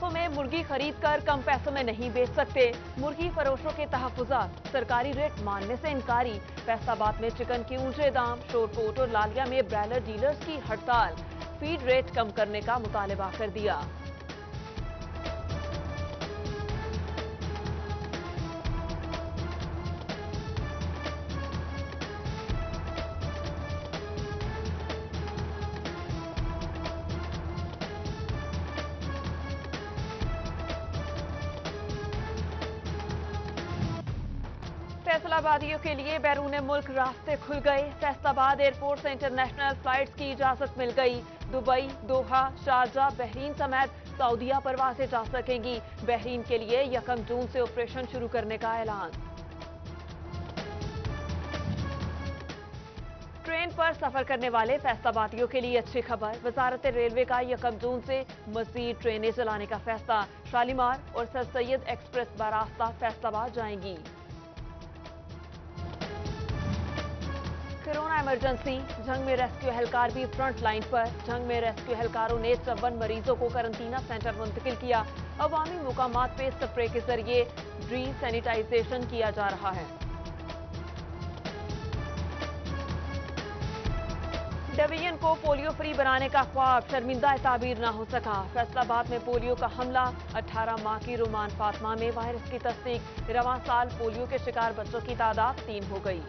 पैसों में मुर्गी खरीद कर कम पैसों में नहीं बेच सकते। मुर्गी फरोशों के तहफुजात, सरकारी रेट मानने से इनकारी। फैसलाबाद में चिकन के ऊंचे दाम, शोरकोट और लालिया में ब्रायलर डीलर्स की हड़ताल। फीड रेट कम करने का मुतालबा कर दिया। फैसलाबादियों के लिए बैरून मुल्क रास्ते खुल गए। फैसलाबाद एयरपोर्ट से इंटरनेशनल फ्लाइट्स की इजाजत मिल गई। दुबई, दोहा, शारजा, बहरीन समेत सऊदीया परवाजें जा सकेंगी। बहरीन के लिए 1 जून से ऑपरेशन शुरू करने का ऐलान। ट्रेन पर सफर करने वाले फैसलाबादियों के लिए अच्छी खबर। वजारत रेलवे का 1 जून से मजीद ट्रेनें चलाने का फैसला। शालीमार और सर सैयद एक्सप्रेस बारास्ता फैसलाबाद जाएंगी। कोरोना इमरजेंसी, जंग में रेस्क्यू एहलकार भी फ्रंट लाइन पर। जंग में रेस्क्यू एहलकारों ने 54 मरीजों को करंटीना सेंटर मुंतकिल किया। अवामी मुकामात पे स्प्रे के जरिए डी सैनिटाइजेशन किया जा रहा है। डिवीजन को पोलियो फ्री बनाने का ख्वाब शर्मिंदा ताबीर ना हो सका। फैसलाबाद में पोलियो का हमला, 18 माह की रुमान फातिमा में वायरस की तस्दीक। रवां साल पोलियो के शिकार बच्चों की तादाद 3 हो गई।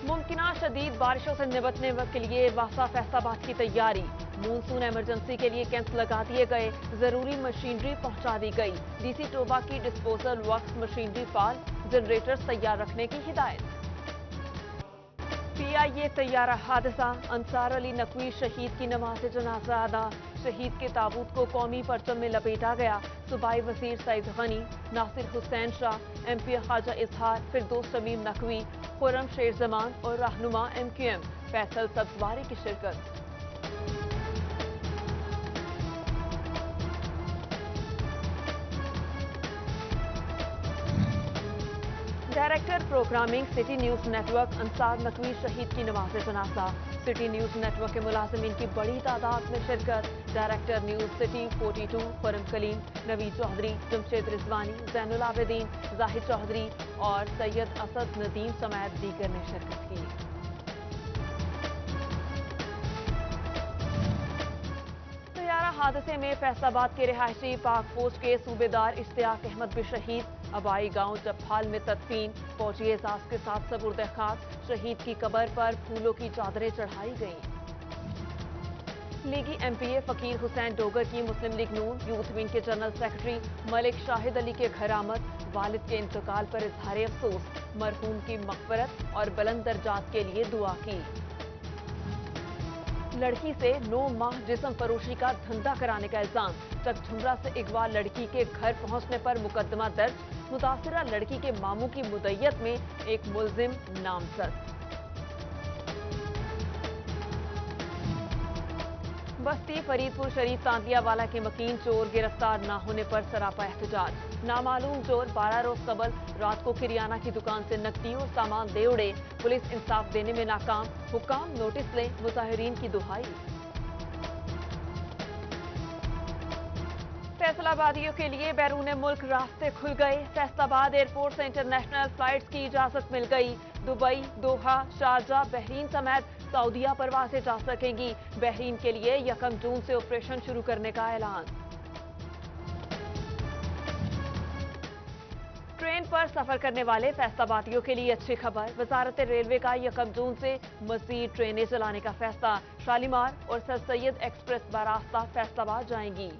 मुमकिना शदीद बारिशों से निपटने के लिए वासा फैसलाबाद की तैयारी। मानसून इमरजेंसी के लिए कैंप लगा दिए गए। जरूरी मशीनरी पहुंचा दी गई। डीसी टोबा की डिस्पोजल वर्क्स मशीनरी फाल, जनरेटर्स तैयार रखने की हिदायत। PIA तैयारा हादसा, अंसार अली नकवी शहीद की नमाज जनाजा अदा। शहीद के ताबूत को कौमी परचम में लपेटा गया। सूबाई वजीर सईद गनी, नासिर हुसैन शाह, MP ख्वाजा इजहार, फिरदौस शमीम नकवी, खुर्रम शेर जमान और रहनुमा MQM फैसल सब्जवारी की शिरकत। Director programming city news network Ansar Naqvi शहीद की नमाज जनाजा। सिटी न्यूज नेटवर्क के मुलाजिमीन की बड़ी तादाद में शिरकत। Director News City 42 Khurram Kaleem, Naveed Chaudhry, Jamshed Rizvani, Zainul Abideen, Zahid Chaudhry और सैयद असद नदीम समेत दीगर ने शिरकत की। तैयारा हादसे में फैसलाबाद के रिहायशी पाक फौज के सूबेदार इश्तियाक अहमद भी शहीद। अबाई गांव जफाल में तदफीन, फौजी एजाज के साथ सबुर्द खाक। शहीद की कब्र पर फूलों की चादरें चढ़ाई गईं। लीगी MPA फकीर हुसैन डोगर की मुस्लिम लीग नून यूथ विंग के जनरल सेक्रेटरी मलिक शाहिद अली के घर आमद। वालिद के इंतकाल पर इजहार अफसोस, मरहूम की मगफरत और बुलंद दर्जात के लिए दुआ की। लड़की से 9 माह जिस्म फरोशी का धंधा कराने का इल्जाम। चकझुमरा से अगवा लड़की के घर पहुंचने पर मुकदमा दर्ज। मुतासिरा लड़की के मामू की मुद्दत में एक मुलजिम नामजद। बस्ती फरीदपुर शरीफ तांतियावाला के मकीन चोर गिरफ्तार न होने पर सरापा एहतजाज। नामालूम चोर 12 रोज कबल रात को किरियाना की दुकान से नकदी और सामान दे उड़े। पुलिस इंसाफ देने में नाकाम। हुक्काम नोटिस लें, मुजाहिरीन की दुहाई। फैसलाबादियों के लिए बैरून मुल्क रास्ते खुल गए। फैसलाबाद एयरपोर्ट से इंटरनेशनल फ्लाइट्स की इजाजत मिल गई। दुबई, दोहा, शारजा, बहरीन समेत सऊदीया परवाजें जा सकेंगी। बहरीन के लिए 1 जून से ऑपरेशन शुरू करने का ऐलान। ट्रेन पर सफर करने वाले फैसलाबादियों के लिए अच्छी खबर। वजारत रेलवे का 1 जून से मजीद ट्रेनें चलाने का फैसला। शालीमार और सर सैयद एक्सप्रेस बारास्ता फैसलाबाद जाएंगी।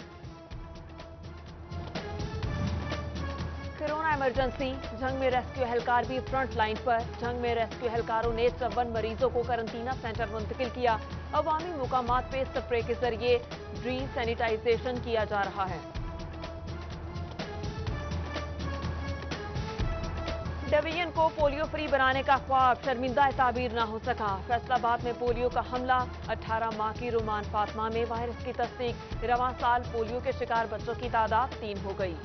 कोरोना इमरजेंसी, जंग में रेस्क्यू एहलकार भी फ्रंट लाइन पर। जंग में रेस्क्यू एहलकारों ने 54 मरीजों को करंटीना सेंटर मुंतकिल किया। अवामी मुकामात पे स्प्रे के जरिए डी सैनिटाइजेशन किया जा रहा है। डिवीजन को पोलियो फ्री बनाने का ख्वाब शर्मिंदा ताबीर ना हो सका। फैसलाबाद में पोलियो का हमला, 18 माह की रुमान फातिमा में वायरस की तस्दीक। रवां साल पोलियो के शिकार बच्चों की तादाद 3 हो गई।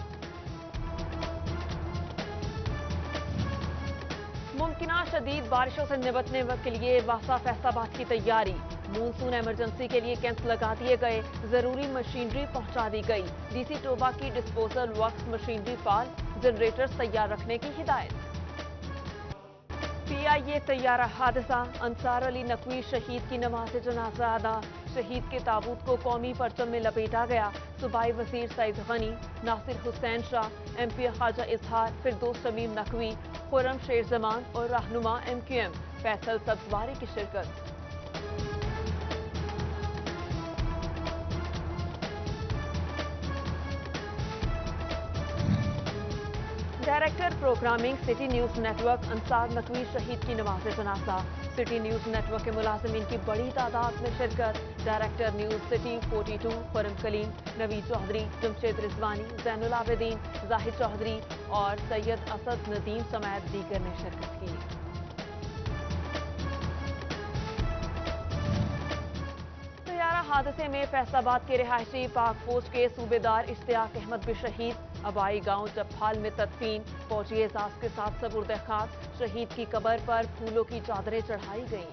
मुमकिना शदीद बारिशों से निपटने के लिए वासा फैसलाबाद की तैयारी। मानसून इमरजेंसी के लिए कैंप्स लगा दिए गए, जरूरी मशीनरी पहुंचा दी गई। डीसी टोबा की डिस्पोजल वर्क्स मशीनरी फाल, जनरेटर्स तैयार रखने की हिदायत। PIA तैयारा हादसा, अंसार अली नकवी शहीद की नमाज जनाजा अदा। शहीद के ताबूत को कौमी परचम में लपेटा गया। सूबाई वजीर सईद गनी, नासिर हुसैन शाह, MP ख्वाजा इजहार, फिरदौस शमीम नकवी, खुर्रम शेर जमान और रहनुमा MQM फैसल सब्जवारी की शिरकत। Director programming city news network Ansar Naqvi शहीद की नमाज जनाजा। सिटी न्यूज नेटवर्क के मुलाजिमीन की बड़ी तादाद में शिरकत। Director News City 42 Khurram Kaleem, Naveed Chaudhry, Jamshed Rizvani, Zainul Abideen, Zahid Chaudhry और सैयद असद नदीम समेत दीगर ने शिरकत की। तैयारा हादसे में फैसलाबाद के रिहायशी पाक फौज के सूबेदार इश्तियाक अहमद भी शहीद। अबाई गांव जफाल में तदफीन, फौजी एजाज के साथ सबुर्द खाक। शहीद की कब्र पर फूलों की चादरें चढ़ाई गईं।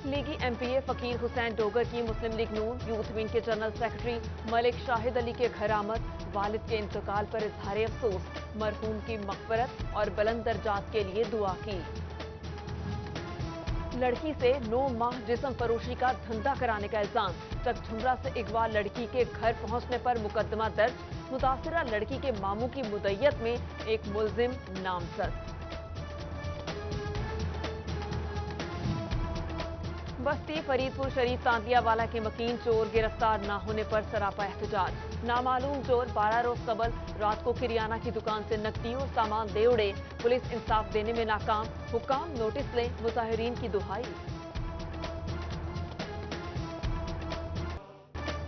लीगी MPA फकीर हुसैन डोगर की मुस्लिम लीग नून यूथ विंग के जनरल सेक्रेटरी मलिक शाहिद अली के घर आमद। वालिद के इंतकाल पर इजहार अफसोस, मरहूम की मग़फ़िरत और बुलंद दर्जात के लिए दुआ की। लड़की से 9 माह जिस्म फरोशी का धंधा कराने का इल्जाम। चकझुमरा से अगवा लड़की के घर पहुंचने पर मुकदमा दर्ज। मुतासिरा लड़की के मामू की मुद्दयत में एक मुलजिम नामजद। बस्ती फरीदपुर शरीफ तांतियावाला के मकीन चोर गिरफ्तार न होने पर सरापा एहतजाज। नामालूम चोर 12 रोज कबल रात को किरियाना की दुकान से नकदी और सामान दे उड़े। पुलिस इंसाफ देने में नाकाम, हुक्काम नोटिस ले, मुजाहिरीन की दुहाई।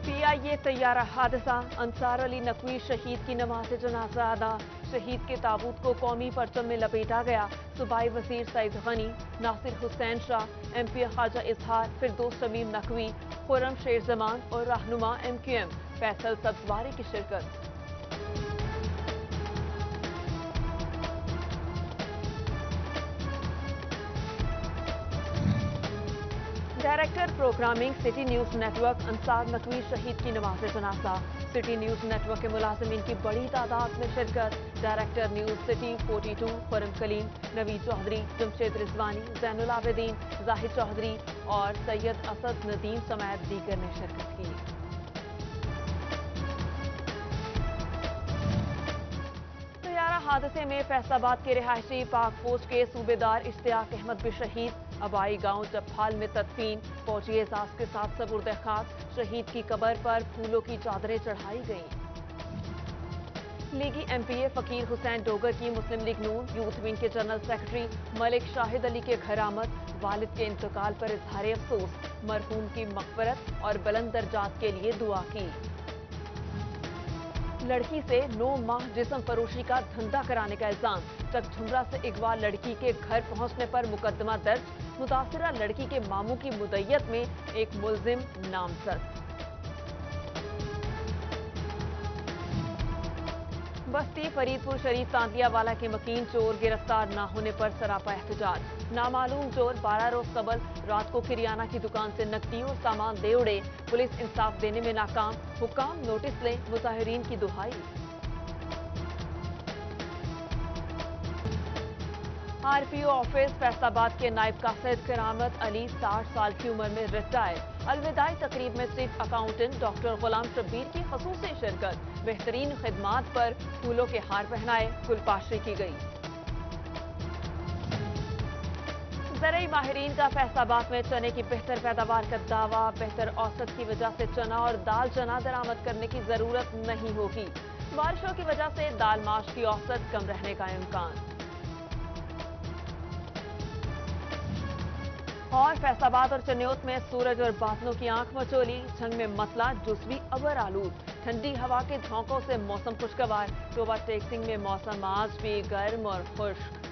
PIA तैयारा हादसा, अंसार अली नकवी शहीद की नमाज जनाजा अदा। शहीद के ताबूत को कौमी परचम में लपेटा गया। सूबाई वजीर सईद गनी, नासिर हुसैन शाह, MP ख्वाजा इजहार, फिरदौस शमीम नकवी, खुर्रम शेर जमान और रहनुमा MQM फैसल सब्जवारी की शिरकत। Director programming city news network Ansar Naqvi शहीद की नमाज जनाजा। सिटी न्यूज नेटवर्क के मुलाजिमीन की बड़ी तादाद में शिरकत। Director News City 42 Khurram Kaleem, Naveed Chaudhry, Jamshed Rizvani, Zainul Abideen, Zahid Chaudhry और सैयद असद नदीम समेत दीगर ने शिरकत की। तैयारा हादसे में फैसलाबाद के रिहायशी पाक फौज के सूबेदार इश्तियाक अहमद भी शहीद। अबाई गांव जफाल में तदफीन, फौजी एजाज के साथ सबुर्द खाक। शहीद की कब्र पर फूलों की चादरें चढ़ाई गईं। लीगी MPA फकीर हुसैन डोगर की मुस्लिम लीग नून यूथ विंग के जनरल सेक्रेटरी मलिक शाहिद अली के घर आमद। वालिद के इंतकाल पर इजहार अफसोस, मरहूम की मग़फ़िरत और बुलंद दर्जात के लिए दुआ की। लड़की से 9 माह जिस्म फरोशी का धंधा कराने का इल्जाम। चकझुमरा से अगवा लड़की के घर पहुंचने पर मुकदमा दर्ज। मुतासिरा लड़की के मामू की मुद्दयत में एक मुलजिम नामजद। बस्ती फरीदपुर शरीफ तांतियावाला के मकीन चोर गिरफ्तार न होने पर सरापा एहतजाज। नामालूम चोर 12 रोज कबल रात को किरियाना की दुकान से नकदी और सामान दे उड़े। पुलिस इंसाफ देने में नाकाम, हुक्काम नोटिस ले, मुजाहिरीन की दुहाई। RPO ऑफिस फैसलाबाद के नायब कासिद करामत अली 60 साल की उम्र में रिटायर। अलविदाई तकरीब में चीफ अकाउंटेंट डॉक्टर गुलाम शब्बीर की खसूसी शिरकत। बेहतरीन खिदमात पर फूलों के हार पहनाए, गुलपाशी की गई। ज़राई माहिरीन का फैसलाबाद में चने की बेहतर पैदावार का दावा। बेहतर औसत की वजह से चना और दाल चना दरामद करने की जरूरत नहीं होगी। बारिशों की वजह से दाल माश की औसत कम रहने का इम्कान। और फैसलाबाद और चन्योत में सूरज और बादलों की आंख मचोली। झंग में मतला जुस्वी अबर आलूद। ठंडी हवा के झोंकों से मौसम खुशगवार। टोबा टेक्सिंग में मौसम आज भी गर्म और खुश्क।